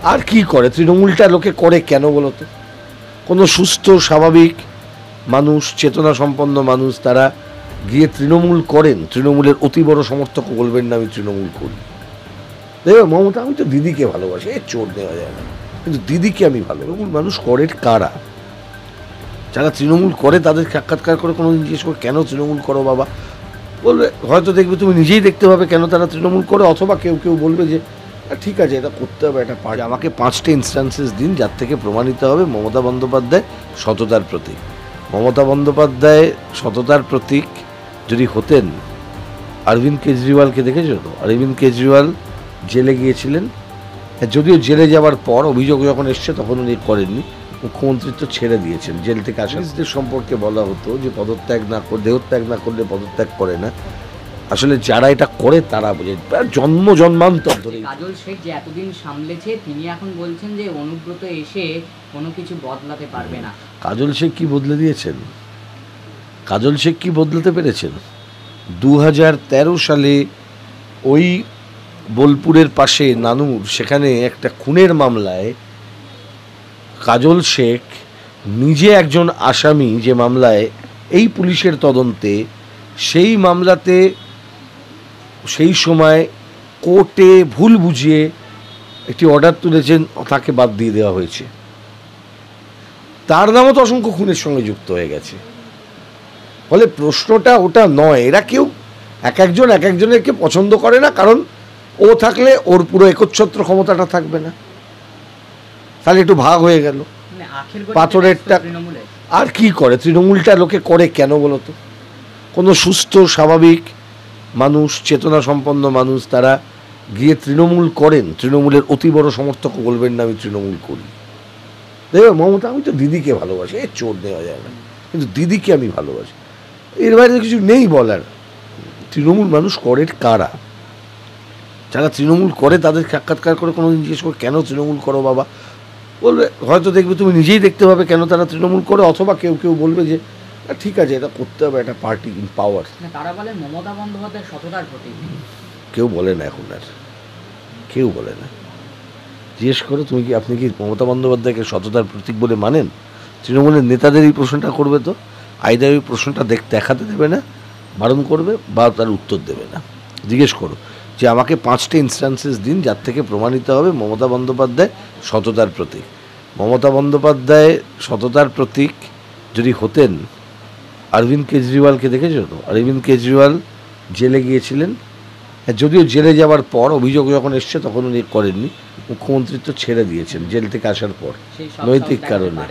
আর কি করে তৃণমূলটা লোকে করে কেন বলো তো? কোনো সুস্থ স্বাভাবিক মানুষ, চেতনা সম্পন্ন মানুষ তারা গিয়ে তৃণমূল করেন? তৃণমূলের অতি বড় সমর্থক বলবেন না আমি তৃণমূল করি। দেখো মমতা, আমি তো দিদিকে ভালোবাসি, চোর দেওয়া যায় না, কিন্তু দিদিকে আমি ভালো। তৃণমূল মানুষ করে কারা? যারা তৃণমূল করে তাদের সাক্ষাৎকার করে কোনোদিন জিজ্ঞেস করে কেন তৃণমূল করো বাবা? বলবে হয়তো দেখবে, তুমি নিজেই দেখতে পাবে কেন তারা তৃণমূল করে, অথবা কেউ কেউ বলবে যে ঠিক আছে এটা করতে হবে, এটা পারে। আমাকে 5টা ইনস্ট্যান্সেস দিন যার থেকে প্রমাণিত হবে মমতা বন্দ্যোপাধ্যায় সততার প্রতীক। মমতা বন্দ্যোপাধ্যায় সততার প্রতীক যদি হতেন, অরবিন্দ কেজরিওয়ালকে দেখেছো তো? অরবিন্দ কেজরিওয়াল জেলে গিয়েছিলেন, যদিও জেলে যাওয়ার পর অভিযোগ যখন এসছে তখন উনি করেননি, মুখ্যমন্ত্রিত্ব ছেড়ে দিয়েছেন। জেল থেকে আসাদের সম্পর্কে বলা হতো যে পদত্যাগ না করে, দেহত্যাগ না করলে পদত্যাগ করে না। আসলে যারা এটা করে তারা বোঝে, জন্মান্তর ধরে। কাজল শেখ যে এতদিন সামলেছে, তিনি এখন বলছেন যে অনুব্রত এসে কোনো কিছু বদলাতে পারবে না। কাজল শেখ কি বদলে দিয়েছেন? কাজল শেখ কি বদলাতে পেরেছেন? 2013 সালে ওই বোলপুরের পাশে নানুর, সেখানে একটা খুনের মামলায় কাজল শেখ নিজে একজন আসামি, যে মামলায় এই পুলিশের তদন্তে, সেই মামলাতে সেই সময় কোর্টে ভুল বুঝিয়ে একটি অর্ডার তুলেছেন, তাকে বাদ দিয়ে দেওয়া হয়েছে। তার নামও তো অসংখ্য খুনের সঙ্গে যুক্ত হয়ে গেছে। ফলে প্রশ্নটা ওটা নয়, এরা কেউ এক একজনেরকে পছন্দ করে না, কারণ ও থাকলে ওর পুরো একচ্ছত্র ক্ষমতাটা থাকবে না, তাহলে একটু ভাগ হয়ে গেল পাথরেরটা। আর কি করে তৃণমূলটা লোকে করে কেন বলো তো? কোনো সুস্থ স্বাভাবিক মানুষ, চেতনা সম্পন্ন মানুষ তারা গিয়ে তৃণমূল করেন? তৃণমূলের অতি বড় সমর্থক বলবেন না আমি তৃণমূল করি। দেখো মমতা, আমি তো দিদিকে ভালোবাসি, চোর দেওয়া যায় না, কিন্তু দিদিকে আমি ভালোবাসি। এর বাইরে কিছু নেই বলার। তৃণমূল মানুষ করে কারা? যারা তৃণমূল করে তাদের সাক্ষাৎকার করে কোনোদিন জিজ্ঞেস করে কেন তৃণমূল করো বাবা? বলবে হয়তো দেখবে, তুমি নিজেই দেখতে পাবে কেন তারা তৃণমূল করে, অথবা কেউ কেউ বলবে যে ঠিক আছে এটা করতে হবে, এটা পার্টি ইন পাওয়ার। তারা বলে মমতা বন্দ্যোপাধ্যায় সততার প্রতীক। কেউ বলে না এখন, আর কেউ বলে না। জিজ্ঞেস করো তুমি কি, আপনি কি মমতা বন্দ্যোপাধ্যায়কে সততার প্রতীক বলে মানেন? তৃণমূলের নেতাদের এই প্রশ্নটা করবে তো, আইদার ওই প্রশ্নটা দেখাতে দেবে না, বারণ করবে, বা তার উত্তর দেবে না। জিজ্ঞেস করো যে আমাকে 5টা ইনস্ট্যান্সেস দিন যার থেকে প্রমাণিত হবে মমতা বন্দ্যোপাধ্যায় সততার প্রতীক। মমতা বন্দ্যোপাধ্যায় সততার প্রতীক যদি হতেন, অরবিন্দ কেজরিওয়ালকে দেখেছো তো? অরবিন্দ কেজরিওয়াল জেলে গিয়েছিলেন, যদিও জেলে যাওয়ার পর অভিযোগ যখন এসছে তখন উনি করেননি, মুখ্যমন্ত্রিত্ব ছেড়ে দিয়েছেন জেল থেকে আসার পর নৈতিক কারণে।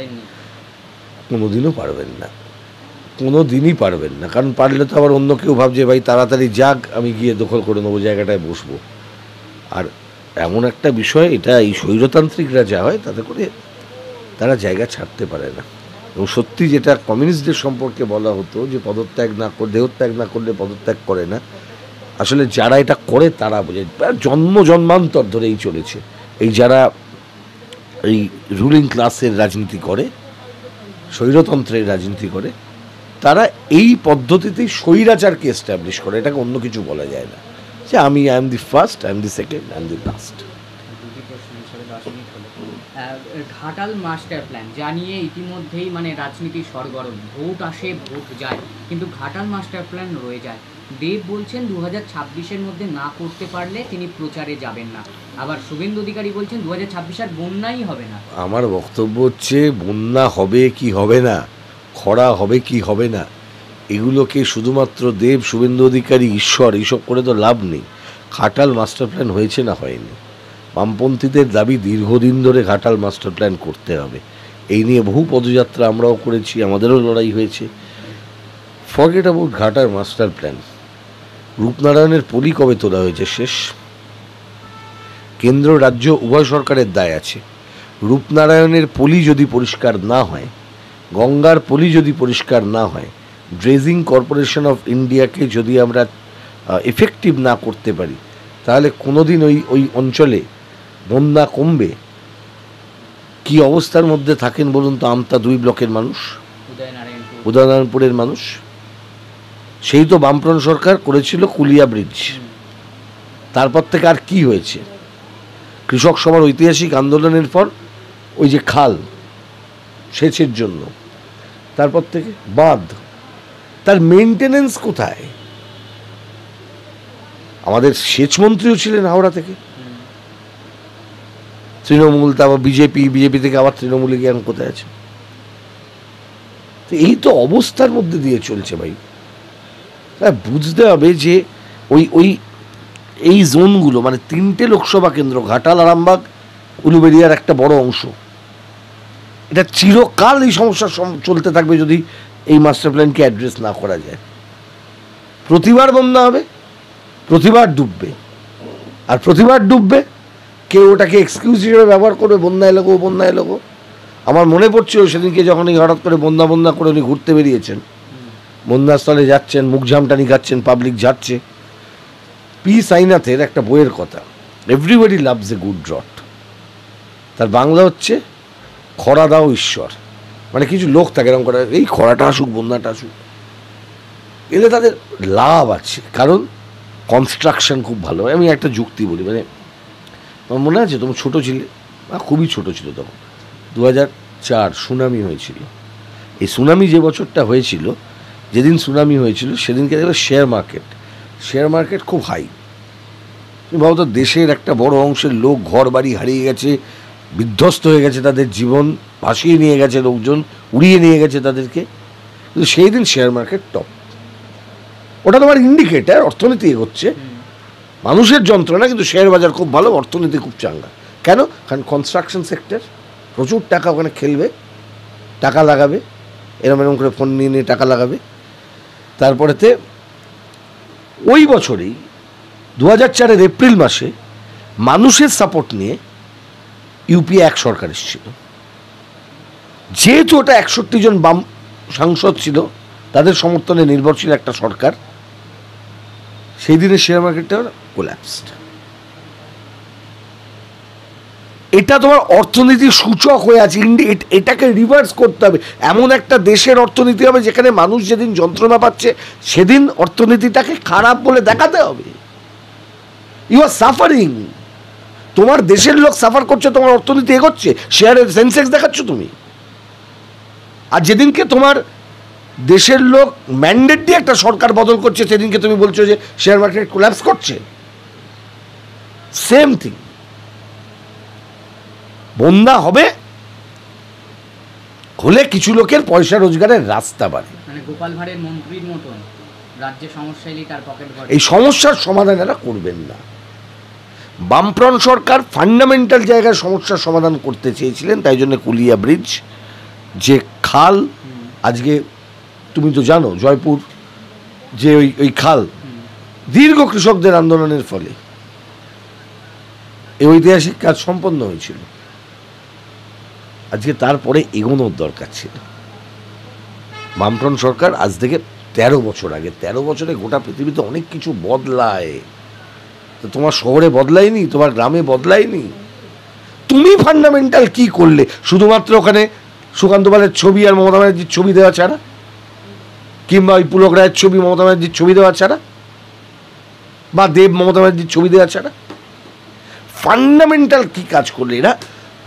কোনোদিনও পারবেন না, কোনো দিনই পারবেন না, কারণ পারলে তো আবার অন্য কেউ ভাবছে ভাই তাড়াতাড়ি যাক, আমি গিয়ে দখল করে নেবো, জায়গাটায় বসবো। আর এমন একটা বিষয়, এটা এই স্বৈরতান্ত্রিকরা যা হয় তাতে করে তারা জায়গা ছাড়তে পারে না। এবং সত্যি যেটা কমিউনিস্টদের সম্পর্কে বলা হতো যে পদত্যাগ না করে, দেহত্যাগ না করলে পদত্যাগ করে না, আসলে যারা এটা করে তারা বোঝে। জন্মান্তর ধরেই চলেছে এই যারা এই রুলিং ক্লাসের রাজনীতি করে, স্বৈরতন্ত্রের রাজনীতি করে, তারা এই পদ্ধতিতেই স্বৈরাচারকে এস্টাবলিশ করে। এটাকে অন্য কিছু বলা যায় না যে I am the first, I am the second, I am the last. Ghatal master plan জানিয়ে ইতিমধ্যেই রাজনীতি সরগরম, ভোট আসে ভোট যায়, কিন্তু ঘাটাল মাস্টার প্ল্যান রয়ে যায়। দেব বলছেন 2026-এর মধ্যে না করতে পারলে তিনি প্রচারে যাবেন না। আবার শুভেন্দু অধিকারী বলছেন 2026 আর বন্যাই হবে না। আমার বক্তব্য হচ্ছে বন্যা হবে কি হবে না, খরা হবে কি হবে না, এগুলোকে শুধুমাত্র দেব, শুভেন্দু অধিকারী, ঈশ্বর এইসব করে তো লাভ নেই। ঘাটাল মাস্টার প্ল্যান হয়েছে না হয়নি। বামপন্থীদের দাবি দীর্ঘদিন ধরে ঘাটাল মাস্টার প্ল্যান করতে হবে। এই নিয়ে বহু পদযাত্রা আমরাও করেছি, আমাদেরও লড়াই হয়েছে। Forget about Ghatal master plan. রূপনারায়ণের পলি কবে তোলা হয়েছে শেষ? কেন্দ্র রাজ্য উভয় সরকারের দায় আছে। রূপনারায়ণের পলি যদি পরিষ্কার না হয়, গঙ্গার পলি যদি পরিষ্কার না হয়, ড্রেজিং কর্পোরেশন অফ ইন্ডিয়াকে যদি আমরা এফেক্টিভ না করতে পারি, তাহলে কোনোদিন ওই অঞ্চলে বন্যা কমবে? কি অবস্থার মধ্যে থাকেন বলুন তো আমতা 2 ব্লকের মানুষ, উদয়নারায়ণপুরের মানুষ। সেই তো বামফ্রন্ট সরকার করেছিল কুলিয়া ব্রিজ, তারপর থেকে আর কি হয়েছে? কৃষক সভার ঐতিহাসিক আন্দোলনের পর ওই যে খাল সেচের জন্য, তারপর থেকে বাঁধ, তার মেনটেনেন্স কোথায়? আমাদের সেচ মন্ত্রীও ছিলেন হাওড়া থেকে, তৃণমূল, তারপর বিজেপি থেকে আবার তৃণমূলে গিয়ে এখন কোথায় আছে? তো এই তো অবস্থার মধ্যে দিয়ে চলছে ভাই। বুঝতে হবে যে ওই ওই এই জোনগুলো মানে 3টে লোকসভা কেন্দ্র, ঘাটাল, আরামবাগ, উলুবেড়িয়ার একটা বড় অংশ, এটা চিরকাল এই সমস্যা চলতে থাকবে যদি এই মাস্টার প্ল্যানকে অ্যাড্রেস না করা যায়। প্রতিবার বন্যা হবে, প্রতিবার ডুববে, আর প্রতিবার ডুববে কেউ ওটাকে এক্সকিউজ হিসেবে ব্যবহার করবে, বন্যায় লোক বন্যায় লোক। আমার মনে পড়ছে সেদিনকে যখন হঠাৎ করে বন্যা করে উনি ঘুরতে বেরিয়েছেন, বন্যাস্থলে যাচ্ছেন, মুখ ঝামটানি খাচ্ছেন, পাবলিক যাচ্ছে। পি সাইনাথের একটা বইয়ের কথা, everybody loves a good drought. তার বাংলা হচ্ছে খরা দাও ঈশ্বর। মানে কিছু লোক থাকে এরকম করে, এই খরাটা আসুক, বন্যাটা আসুক, এলে তাদের লাভ আছে, কারণ কনস্ট্রাকশন খুব ভালো। আমি একটা যুক্তি বলি, মানে আমার মনে আছে তোমার ছোটো ছিলে, খুবই ছোটো ছিল তখন, 2004 সুনামি হয়েছিল। এই সুনামি যে বছরটা হয়েছিল, যেদিন সুনামি হয়েছিল সেদিনকে দেখবে শেয়ার মার্কেট খুব হাই। তুমি ভাবো তো, দেশের একটা বড় অংশের লোক ঘর বাড়ি হারিয়ে গেছে, বিধ্বস্ত হয়ে গেছে, তাদের জীবন ভাসিয়ে নিয়ে গেছে, লোকজন উড়িয়ে নিয়ে গেছে তাদেরকে, কিন্তু সেই দিন শেয়ার মার্কেট টপ। ওটা তোমার ইন্ডিকেটার অর্থনীতি এগোচ্ছে, মানুষের যন্ত্রণা, কিন্তু শেয়ার বাজার খুব ভালো, অর্থনীতি খুব চাঙ্গা। কেন? কারণ কনস্ট্রাকশন সেক্টর, প্রচুর টাকা ওখানে খেলবে, টাকা লাগাবে, এরম করে ফোন নিয়ে নিয়ে টাকা লাগাবে। তারপরেতে ওই বছরেই 2004 এপ্রিল মাসে মানুষের সাপোর্ট নিয়ে ইউপিএ এক সরকার এসেছিল। যেহেতু ওটা 61 জন বাম সাংসদ ছিল, তাদের সমর্থনে নির্ভরশীল একটা সরকার, সেই দিনের শেয়ার মার্কেটটা কোল্যাপসড। এটা তোমার অর্থনীতির সূচক হয়ে আছে, এটাকে রিভার্স করতে হবে। এমন একটা দেশের অর্থনীতি হবে যেখানে মানুষ যেদিন যন্ত্রণা পাচ্ছে সেদিন অর্থনীতিটাকে খারাপ বলে দেখাতে হবে। ইউ আর সাফারিং, তোমার দেশের লোক সাফার করছে, তোমার অর্থনীতি এগোচ্ছে, শেয়ারের সেন্সেক্স দেখাচ্ছ তুমি। আর যেদিনকে তোমার দেশের লোক ম্যান্ডেট দিয়ে একটা সরকার বদল করছে, সেদিনকে তুমি বলছো যে শেয়ার মার্কেট কোল্যাপস করছে। সেম থিং, বন্যা হবে হলে কিছু লোকের পয়সা রোজগারের রাস্তা বাড়ে, মানে গোপাল ভাঁড়ের মন্ত্রীর মতন রাজ্যে সমস্যা এলেই তার পকেট ভরে। এই সমস্যার সমাধান এরা করবেন না। বামফ্রন্ট সরকার ফান্ডামেন্টাল জায়গায় সমস্যার সমাধান করতে চেয়েছিলেন, তাই জন্য কুলিয়া ব্রিজ, যে খাল, আজকে তুমি তো জানো জয়পুর যে ওই খাল, দীর্ঘ কৃষকদের আন্দোলনের ফলে এই ঐতিহাসিক কাজ সম্পন্ন হয়েছিল। আজকে তারপরে এগোনোর দরকার ছিল। বামফ্রন্ট সরকার আজ থেকে 13 বছর আগে, 13 বছরে গোটা পৃথিবীতে অনেক কিছু বদলায়, তো তোমার শহরে বদলায়নি, তোমার গ্রামে বদলায়নি। তুমি ফান্ডামেন্টাল কি করলে? শুধুমাত্র ওখানে সুকান্ত পালের ছবি আর মমতা ব্যানার্জির ছবি দেওয়া ছাড়া, কিংবা ওই পুলক রায়ের ছবি মমতা ব্যানার্জির ছবি দেওয়া ছাড়া, বা দেব মমতা ব্যানার্জির ছবি দেওয়া ছাড়া ফান্ডামেন্টাল কি কাজ করলে এরা?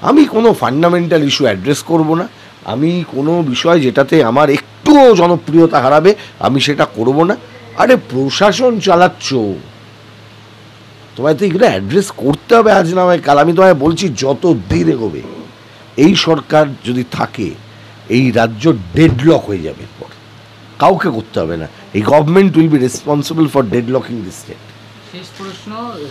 আমি কোনো ফান্ডামেন্টাল ইস্যু অ্যাড্রেস করব না, আমি কোনো বিষয় যেটাতে আমার একটুও জনপ্রিয়তা হারাবে আমি সেটা করব না। আরে প্রশাসন চালাচ্ছ, তোমায় তো এগুলো অ্যাড্রেস করতে হবে, আজ না হয় কাল। আমি তোমায় বলছি, যত দিন এগোবে এই সরকার যদি থাকে, এই রাজ্য ডেডলক হয়ে যাবে, পর কাউকে করতে হবে না। এই government will be responsible for deadlocking this state. শেষ প্রশ্ন,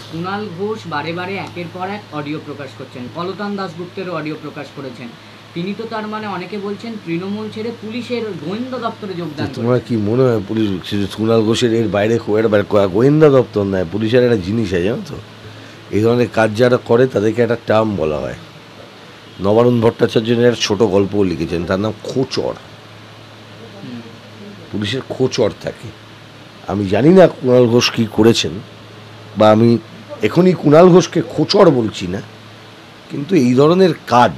কুণাল ঘোষ বারে বারে একের পর এক অডিও প্রকাশ করছেন, কলতান দাশগুপ্তেরও অডিও প্রকাশ করেছেন। তিনি তো তার মানে অনেকে বলছেন তৃণমূল ছেড়ে পুলিশের গোয়েন্দা দপ্তরে যোগদান। তোমার কি মনে হয় পুলিশ কুণাল ঘোষের এর বাইরে গোয়েন্দা দপ্তর নয়, পুলিশের একটা জিনিস আছে জানো তো, এই ধরনের কাজ যারা করে তাদেরকে একটা টার্ম বলা হয়। নবারুণ ভট্টাচার্য একটা ছোট গল্পও লিখেছেন, তার নাম খোচর। পুলিশের খোচর থাকে। আমি জানি না কুণাল ঘোষ কী করেছেন, বা আমি এখনই কুণাল ঘোষকে খোচর বলছি না, কিন্তু এই ধরনের কাজ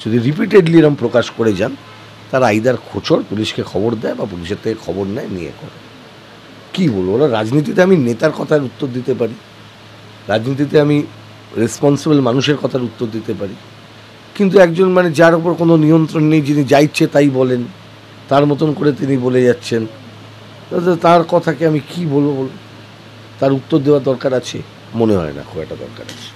যদি রিপিটেডলি এরকম প্রকাশ করে যান, তারা আইদার খোচর, পুলিশকে খবর দেয়, বা পুলিশের থেকে খবর নেয়, নিয়ে করে। কী বলবো, ওরা রাজনীতিতে আমি নেতার কথার উত্তর দিতে পারি, রাজনীতিতে আমি রেসপন্সিবল মানুষের কথার উত্তর দিতে পারি, কিন্তু একজন মানে যার উপর কোনো নিয়ন্ত্রণ নেই, যিনি যা ইচ্ছে তাই বলেন, তার মতন করে তিনি বলে যাচ্ছেন, তার কথাকে আমি কি বলবো? তার উত্তর দেওয়ার দরকার আছে? মনে হয় না খুব একটা দরকার আছে।